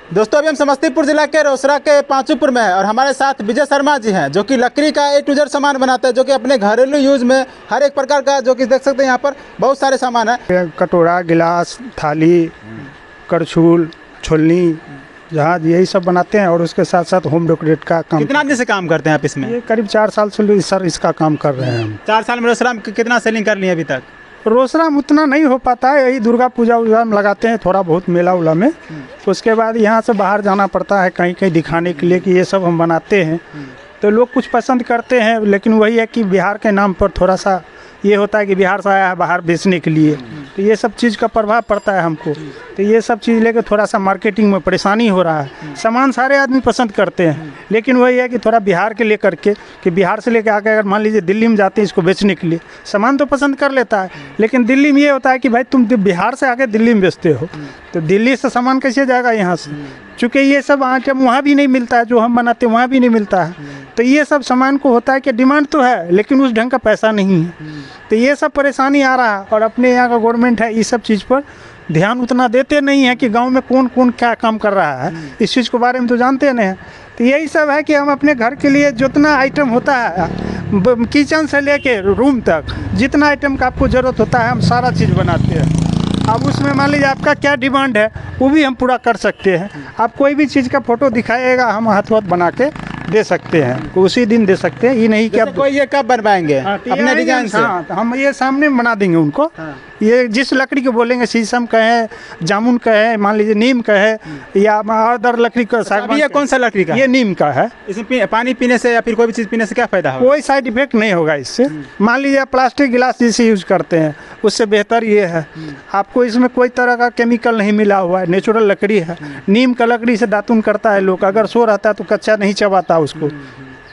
दोस्तों अभी हम समस्तीपुर जिला के रोसड़ा के पांचूपुर में हैं और हमारे साथ विजय शर्मा जी हैं जो कि लकड़ी का A to Z सामान बनाते हैं, जो कि अपने घरेलू यूज में हर एक प्रकार का, जो कि देख सकते हैं यहाँ पर बहुत सारे सामान है। कटोरा, गिलास, थाली, करछुल, छोलनी, जहाज, यही सब बनाते हैं और उसके साथ साथ होम डेकोरेट का काम। कितना दिन से काम करते हैं आप इसमें? ये करीब 4 साल से सर इसका काम कर रहे हैं हम। 4 साल में रोसड़ा में कितना सेलिंग कर लिए अभी तक? रोसड़ा में उतना नहीं हो पाता है, यही दुर्गा पूजा उजा में लगाते हैं थोड़ा बहुत, मेला उला में। उसके बाद यहाँ से बाहर जाना पड़ता है कहीं कहीं दिखाने के लिए कि ये सब हम बनाते हैं, तो लोग कुछ पसंद करते हैं। लेकिन वही है कि बिहार के नाम पर थोड़ा सा ये होता है कि बिहार से आया है बाहर बेचने के लिए, तो ये सब चीज़ का प्रभाव पड़ता है हमको। तो ये सब चीज़ लेके थोड़ा सा मार्केटिंग में परेशानी हो रहा है। सामान सारे आदमी पसंद करते हैं, लेकिन वही है कि थोड़ा बिहार के लेकर के, कि बिहार से लेकर आकर अगर मान लीजिए दिल्ली में जाते हैं इसको बेचने के लिए, सामान तो पसंद कर लेता है, लेकिन दिल्ली में ये होता है कि भाई तुम बिहार से आके दिल्ली में बेचते हो, तो दिल्ली से सामान कैसे जाएगा यहाँ से? चूँकि ये सब आइटम वहाँ भी नहीं मिलता है, जो हम बनाते हैं वहाँ भी नहीं मिलता है। तो ये सब सामान को होता है कि डिमांड तो है लेकिन उस ढंग का पैसा नहीं है, तो ये सब परेशानी आ रहा है। और अपने यहाँ का गवर्नमेंट है इस सब चीज़ पर ध्यान उतना देते नहीं है कि गांव में कौन कौन क्या काम कर रहा है, इस चीज़ के बारे में तो जानते नहीं हैं। तो यही सब है कि हम अपने घर के लिए जितना आइटम होता है, किचन से लेके रूम तक जितना आइटम का आपको ज़रूरत होता है हम सारा चीज़ बनाते हैं। अब उसमें मान लीजिए आपका क्या डिमांड है वो भी हम पूरा कर सकते हैं। आप कोई भी चीज़ का फ़ोटो दिखाइएगा हम हाथ बना के दे सकते हैं, उसी दिन दे सकते हैं। ये नहीं कि अब कोई ये कब बनवाएंगे अपने डिजाइन से? हाँ, हम ये सामने बना देंगे उनको। ये जिस लकड़ी को बोलेंगे, शीशम का है, जामुन का है, मान लीजिए नीम का है, या अदर लकड़ी का। अभी ये कौन सा लकड़ी का? ये नीम का है। इसमें पानी पीने से या फिर कोई भी चीज़ पीने से क्या फ़ायदा होगा? कोई साइड इफेक्ट नहीं होगा इससे। मान लीजिए आप प्लास्टिक गिलास जिसे यूज़ करते हैं उससे बेहतर ये है, आपको इसमें कोई तरह का केमिकल नहीं मिला हुआ है, नेचुरल लकड़ी है। नीम का लकड़ी से दातुन करता है लोग, अगर सो रहता है तो कच्चा नहीं चबाता उसको,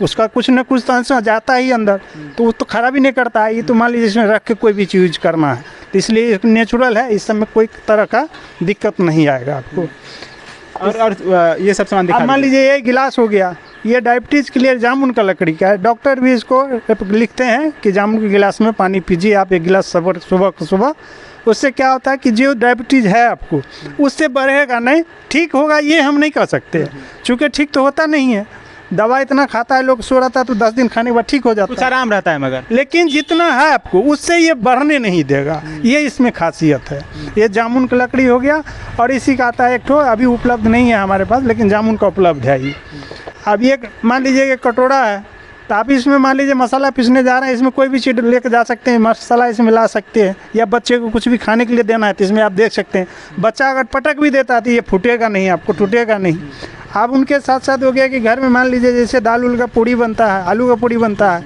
उसका कुछ न कुछ तो अंश जाता ही अंदर, तो वो तो खराब ही नहीं करता है। ये तो मान लीजिए इसमें रख के कोई भी चीज़ करना है, तो इसलिए नेचुरल है, इस समय कोई तरह का दिक्कत नहीं आएगा आपको। और ये सब सामान दिखा। मान लीजिए ये गिलास हो गया, ये डायबिटीज़ के लिए जामुन का लकड़ी का है। डॉक्टर भी इसको लिखते हैं कि जामुन के गिलास में पानी पीजिए आप, एक गिलास सुबह। उससे क्या होता है कि जो डायबिटीज़ है आपको उससे बढ़ेगा नहीं, ठीक होगा ये हम नहीं कह सकते, चूँकि ठीक तो होता नहीं है। दवा इतना खाता है लोग, सो रहता है तो 10 दिन खाने के बाद ठीक हो जाता है, कुछ आराम रहता है, मगर लेकिन जितना है आपको उससे ये बढ़ने नहीं देगा। ये इसमें खासियत है। ये जामुन की लकड़ी हो गया, और इसी का आता है एक ठो, अभी उपलब्ध नहीं है हमारे पास, लेकिन जामुन का उपलब्ध है। ये अब ये मान लीजिए ये कटोरा है, तो आप इसमें मान लीजिए मसाला पीसने जा रहे हैं, इसमें कोई भी चीज़ लेके जा सकते हैं, मसाला इसमें ला सकते हैं, या बच्चे को कुछ भी खाने के लिए देना है तो इसमें आप देख सकते हैं। बच्चा अगर पटक भी देता है तो ये फूटेगा नहीं, आपको टूटेगा नहीं। आप उनके साथ साथ हो गया कि घर में मान लीजिए जैसे दाल उल का पूड़ी बनता है, आलू का पूड़ी बनता है,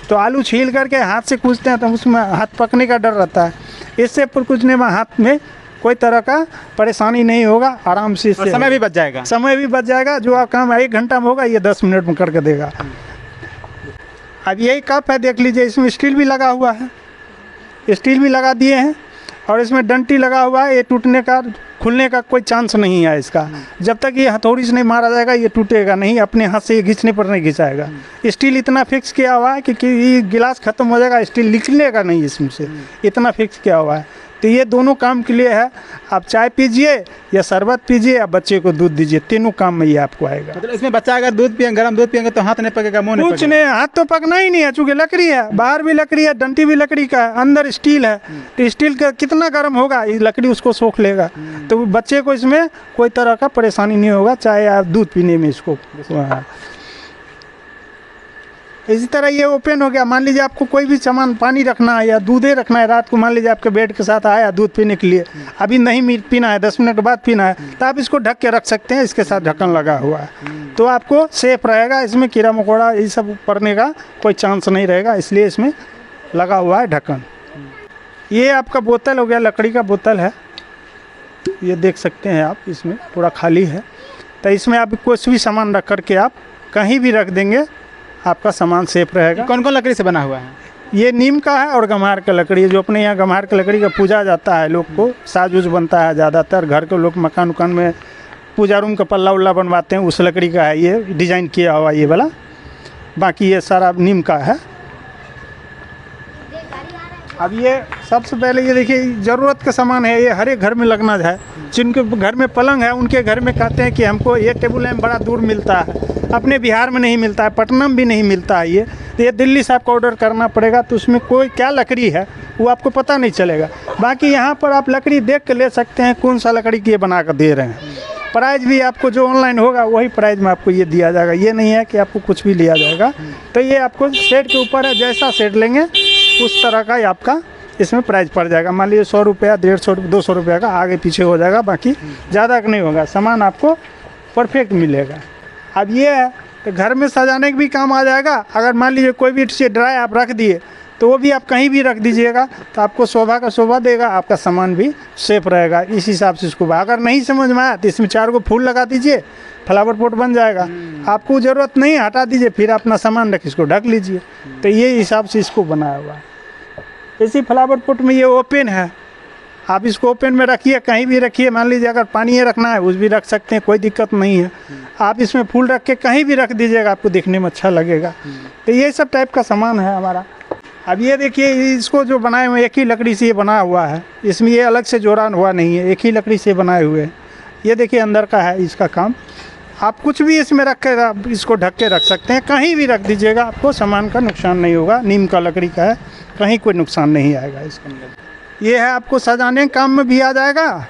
तो आलू छील करके हाथ से कूचते हैं तो उसमें हाथ पकने का डर रहता है। इससे पर कूचने में हाथ में कोई तरह का परेशानी नहीं होगा, आराम से इससे समय भी बच जाएगा। समय भी बच जाएगा। जो आप काम 1 घंटा में होगा ये 10 मिनट में करके देगा। अब यही कप है, देख लीजिए इसमें स्टील भी लगा हुआ है, स्टील भी लगा दिए हैं, और इसमें डंटी लगा हुआ है। ये टूटने का खुलने का कोई चांस नहीं है इसका। जब तक ये हथौड़ी से नहीं मारा जाएगा ये टूटेगा नहीं, अपने हाथ से ये घिंचने पर नहीं घिंचाएगा। स्टील इतना फिक्स किया हुआ है कि ये गिलास ख़त्म हो जाएगा, स्टील निकलेगा नहीं इसमें से, इतना फिक्स किया हुआ है। तो ये दोनों काम के लिए है। आप चाय पीजिए या शरबत पीजिए या बच्चे को दूध दीजिए, तीनों काम में ये आपको आएगा। मतलब इसमें बच्चा अगर दूध पिए, गर्म दूध पिएंगे तो हाथ नहीं पकेगा, मुँह नहीं कुछ नहीं, हाथ तो पकना ही नहीं है, चूँकि लकड़ी है, बाहर भी लकड़ी है, डंटी भी लकड़ी का है, अंदर स्टील है, तो स्टील का कितना गर्म होगा, ये लकड़ी उसको सोख लेगा। तो बच्चे को इसमें कोई तरह का परेशानी नहीं होगा, चाहे आप दूध पीने में इसको। इसी तरह ये ओपन हो गया, मान लीजिए आपको कोई भी सामान पानी रखना है या दूधे रखना है, रात को मान लीजिए आपके बेड के साथ आया दूध पीने के लिए, अभी नहीं पीना है, 10 मिनट बाद पीना है, तो आप इसको ढक के रख सकते हैं। इसके साथ ढक्कन लगा हुआ है, तो आपको सेफ रहेगा, इसमें कीड़ा मकोड़ा ये सब पड़ने का कोई चांस नहीं रहेगा, इसलिए इसमें लगा हुआ है ढक्कन। ये आपका बोतल हो गया, लकड़ी का बोतल है, ये देख सकते हैं आप, इसमें पूरा खाली है। तो इसमें आप कुछ भी सामान रख करके आप कहीं भी रख देंगे, आपका सामान सेफ रहेगा। कौन कौन लकड़ी से बना हुआ है? ये नीम का है और गम्हार का लकड़ी है, जो अपने यहाँ गम्हार का लकड़ी का पूजा जाता है, लोग को साज उज बनता है, ज़्यादातर घर के लोग मकान उकान में पूजा रूम का पल्ला उल्ला बनवाते हैं, उस लकड़ी का है ये डिज़ाइन किया हुआ ये वाला। बाकी ये सारा नीम का है। अब ये सबसे पहले ये देखिए ज़रूरत का सामान है, ये हर एक घर में लगना है। जिनके घर में पलंग है उनके घर में कहते हैं कि हमको ये टेबल लैंप बड़ा दूर मिलता है, अपने बिहार में नहीं मिलता है, पटना में भी नहीं मिलता है। ये तो ये दिल्ली से आपको ऑर्डर करना पड़ेगा, तो उसमें कोई क्या लकड़ी है वो आपको पता नहीं चलेगा। बाकी यहाँ पर आप लकड़ी देख के ले सकते हैं कौन सा लकड़ी की ये बना कर दे रहे हैं। प्राइस भी आपको जो ऑनलाइन होगा वही प्राइस में आपको ये दिया जाएगा, ये नहीं है कि आपको कुछ भी लिया जाएगा। तो ये आपको सेट के ऊपर है, जैसा सेट लेंगे उस तरह का ही आपका इसमें प्राइस पड़ जाएगा। मान लीजिए 100 रुपया, 150, 200 रुपया का आगे पीछे हो जाएगा, बाकी ज़्यादा नहीं होगा, सामान आपको परफेक्ट मिलेगा। अब ये है तो घर में सजाने के भी काम आ जाएगा। अगर मान लीजिए कोई भी चीज़ ड्राई आप रख दिए तो वो भी आप कहीं भी रख दीजिएगा तो आपको शोभा का शोभा देगा, आपका सामान भी सेफ रहेगा। इस हिसाब से इसको अगर नहीं समझ में आया तो इसमें 4 को फूल लगा दीजिए, फ्लावर पॉट बन जाएगा। आपको ज़रूरत नहीं हटा दीजिए, फिर अपना सामान रख इसको ढक लीजिए। तो ये हिसाब से इसको बनाया हुआ है। इसी फ्लावर पॉट में ये ओपन है, आप इसको ओपन में रखिए, कहीं भी रखिए। मान लीजिए अगर पानी ये रखना है उस भी रख सकते हैं, कोई दिक्कत नहीं है। आप इसमें फूल रख के कहीं भी रख दीजिएगा, आपको देखने में अच्छा लगेगा। तो ये सब टाइप का सामान है हमारा। अब ये देखिए इसको जो बनाए हुए एक ही लकड़ी से ये बना हुआ है, इसमें ये अलग से जोड़ा हुआ नहीं है, एक ही लकड़ी से बनाए हुए हैं। ये देखिए अंदर का है इसका काम। आप कुछ भी इसमें रख कर इसको ढक के रख सकते हैं, कहीं भी रख दीजिएगा, आपको सामान का नुकसान नहीं होगा। नीम का लकड़ी का है, कहीं कोई नुकसान नहीं आएगा इसके अंदर। ये है आपको सजाने के काम में भी आ जाएगा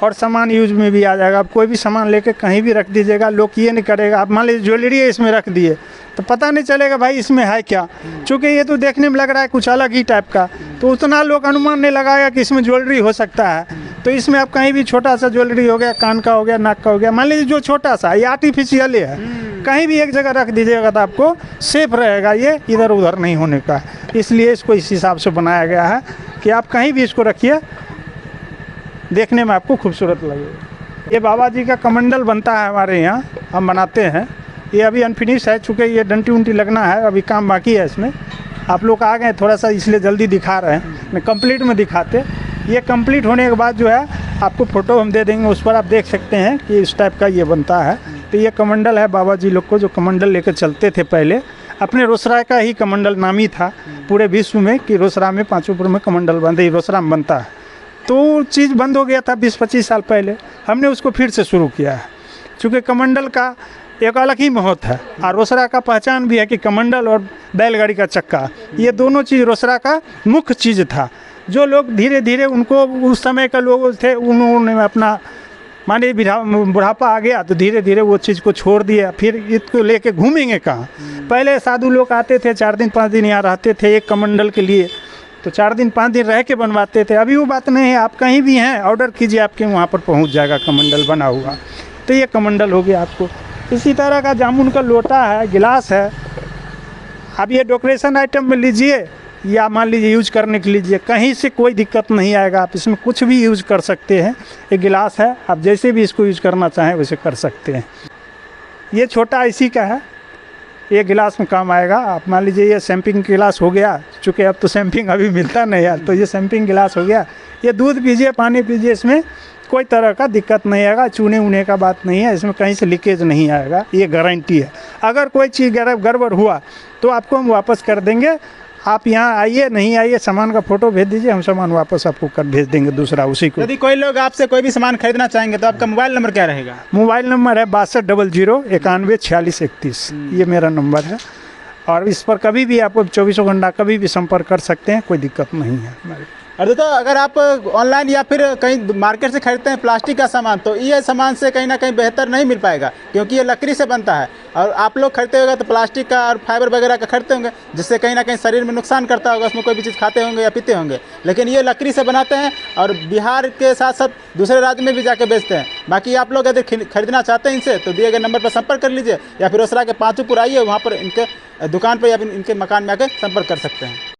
और सामान यूज में भी आ जाएगा। आप कोई भी सामान लेके कहीं भी रख दीजिएगा, लोग ये नहीं करेगा। आप मान लीजिए ज्वेलरी है इसमें रख दिए तो पता नहीं चलेगा भाई इसमें है क्या, चूँकि ये तो देखने में लग रहा है कुछ अलग ही टाइप का, तो उतना लोग अनुमान नहीं लगाएगा कि इसमें ज्वेलरी हो सकता है। तो इसमें आप कहीं भी छोटा सा ज्वेलरी हो गया, कान का हो गया, नाक का हो गया, मान लीजिए जो छोटा सा ये आर्टिफिशियल है, कहीं भी एक जगह रख दीजिएगा तो आपको सेफ रहेगा, ये इधर उधर नहीं होने का। इसलिए इसको इस हिसाब से बनाया गया है कि आप कहीं भी इसको रखिए, देखने में आपको खूबसूरत लगेगा। ये बाबा जी का कमंडल बनता है हमारे यहाँ, हम बनाते हैं। ये अभी अनफिनिश है, चूँकि ये डंटी उंटी लगना है, अभी काम बाकी है इसमें। आप लोग आ गए थोड़ा सा इसलिए जल्दी दिखा रहे हैं, मैं कंप्लीट में दिखाते। ये कंप्लीट होने के बाद जो है आपको फ़ोटो हम दे देंगे, उस पर आप देख सकते हैं कि इस टाइप का ये बनता है। तो ये कमंडल है बाबा जी लोग को, जो कमंडल लेकर चलते थे पहले। अपने रोसड़ा का ही कमंडल नामी था पूरे विश्व में कि रोसड़ा में पाँचोपुर में कमंडल बनता है, रोसड़ा में बनता है। तो चीज़ बंद हो गया था 20-25 साल पहले, हमने उसको फिर से शुरू किया है। चूँकि कमंडल का एक अलग ही महत्व है और रोसड़ा का पहचान भी है कि कमंडल और बैलगाड़ी का चक्का, ये दोनों चीज़ रोसड़ा का मुख्य चीज़ था। जो लोग धीरे धीरे उनको उस समय का लोग थे, उन्होंने अपना माने बुढ़ापा आ गया तो धीरे धीरे वो चीज़ को छोड़ दिया। फिर इसको लेके घूमेंगे कहाँ। पहले साधु लोग आते थे, 4 दिन 5 दिन यहाँ रहते थे एक कमंडल के लिए, तो 4 दिन 5 दिन रह के बनवाते थे। अभी वो बात नहीं है, आप कहीं भी हैं ऑर्डर कीजिए, आपके वहाँ पर पहुँच जाएगा कमंडल बना हुआ। तो ये कमंडल हो गया आपको। इसी तरह का जामुन का लोटा है, गिलास है। अब ये डेकोरेशन आइटम में लीजिए या मान लीजिए यूज करने के लीजिए, कहीं से कोई दिक्कत नहीं आएगा, आप इसमें कुछ भी यूज कर सकते हैं। ये गिलास है, आप जैसे भी इसको यूज करना चाहें वैसे कर सकते हैं। ये छोटा इसी का है, ये गिलास में काम आएगा। आप मान लीजिए ये सैम्पिंग गिलास हो गया, चूँकि अब तो सैम्पिंग अभी मिलता नहीं है, तो ये सैम्पिंग गिलास हो गया। ये दूध पीजिए, पानी पीजिए, इसमें कोई तरह का दिक्कत नहीं आएगा, चूने ऊने का बात नहीं है, इसमें कहीं से लीकेज नहीं आएगा, ये गारंटी है। अगर कोई चीज़ गड़बड़ हुआ तो आपको हम वापस कर देंगे। आप यहाँ आइए, नहीं आइए, सामान का फ़ोटो भेज दीजिए, हम सामान वापस आपको कर भेज देंगे दूसरा उसी को। यदि कोई लोग आपसे कोई भी सामान खरीदना चाहेंगे तो आपका मोबाइल नंबर क्या रहेगा? मोबाइल नंबर है 6200 91 46 31, ये मेरा नंबर है। और इस पर कभी भी आप 24 घंटा कभी भी संपर्क कर सकते हैं, कोई दिक्कत नहीं है हमारे। और दोस्तों अगर आप ऑनलाइन या फिर कहीं मार्केट से खरीदते हैं प्लास्टिक का सामान, तो ये सामान से कहीं ना कहीं बेहतर नहीं मिल पाएगा, क्योंकि ये लकड़ी से बनता है। और आप लोग खरीदते होंगे तो प्लास्टिक का और फाइबर वगैरह का खरीदते होंगे, जिससे कहीं ना कहीं शरीर में नुकसान करता होगा, उसमें कोई भी चीज़ खाते होंगे या पीते होंगे। लेकिन ये लकड़ी से बनाते हैं और बिहार के साथ साथ दूसरे राज्य में भी जाके बेचते हैं। बाकी आप लोग यदि खरीदना चाहते हैं इनसे तो दिए गए नंबर पर संपर्क कर लीजिए, या फिर रोसड़ा के पाँचोपुर आइए, वहाँ पर इनके दुकान पर या फिर इनके मकान में आकर संपर्क कर सकते हैं।